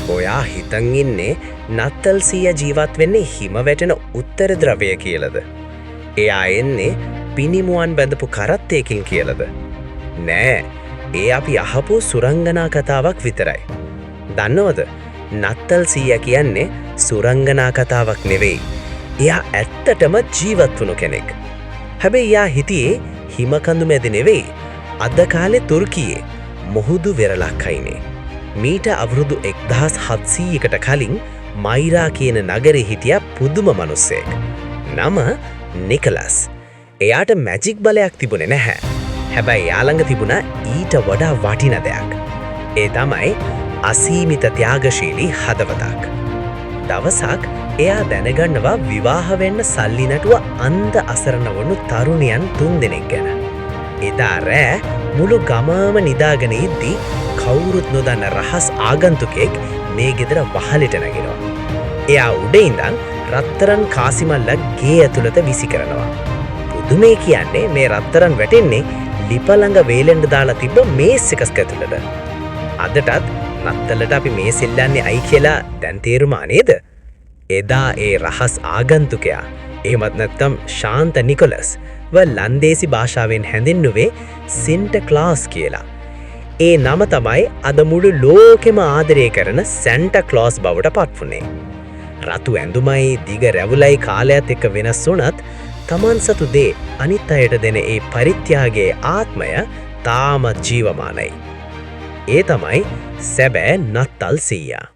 ඔයා හිතන් ඉන්නේ නත්තල් සීයා ජීවත් වෙන්නේ හිම වැටෙන උත්තර ද්‍රවය කියලද. එයා එන්නේ පිනිමුවන් බැඳපු කරත්තයකින් කියලද. නෑ ඒ අපි අහපු සුරංගනා කතාවක් විතරයි. දන්නවද නත්තල් සීයා කියන්නේ සුරංගනා කතාවක් නෙවෙයි. එයා ඇත්තටම ජීවත් වුණු කෙනෙක්. හැබැයි එයා හිටියේ හිමකඳු මැද නෙවෙයි. අද කාලේ තුර්කියේ මුහුදු වෙරළක් අයිනේ. මීට අවුරුදු 1700කට කලින් මයිරා කියන නගරේ හිටිය පුදුම මිනිස්සෙක්. නම නිකලස්. එයාට මැජික් බලයක් තිබුණේ නැහැ. හැබැයි එයා ළඟ තිබුණා ඊට වඩා වටින දෙයක්. ඒ තමයි අසීමිත ත්‍යාගශීලී හදවතක්. දවසක් එයා දැනගන්නවා විවාහ වෙන්න සල්ලි නැතුව අන්ධ අසරණ වුණු තරුණියන් 3 දෙනෙක් ගැන. එදා රෑ මුළු ගමම නිදාගෙන ඉද්දී කවුරුත් නොදන්න රහස් ආගන්තුකෙක් මේ ගෙදර වහලෙට නැගිනවා. එයා උඩ ඉඳන් රත්තරන් කාසිමල්ලක් ගේ ඇතුළත විසි කරනවා. පුදුමේ කියන්නේ මේ රත්තරන් වැටෙන්නේ ලිප ළඟ වේලෙන්ඩ දාලා තිබ්බ මේස් එකක් ඇතුළත. අදටත් නත්තලට අපි මේස් ඉල්ලන්නේ අයි කියලා දැන් තේරුමා නේද? එදා ඒ රහස් ආගන්තුකයා එහෙමත් නැත්නම් ශාන්ත නිකොලස් ලන්දේසි භාෂාවෙන් හැඳින්නුවේ සින්ට ක්ලාස් කියලා. ඒ නම තමයි අද මුළු ලෝකෙම ආදරය කරන සැන්ට ක්ලෝස් බවට පත්වුණේ. රතු ඇඳුමයි දිග රැවුලයි කාලයත් එක්ක වෙනස් වුණත් තමන් සතු දේ අනිත් අයට දෙන ඒ පරිත්‍යාගයේ ආත්මය තාමත් ජීවමානයි. ඒ තමයි සැබෑ නත්තල් සීයා.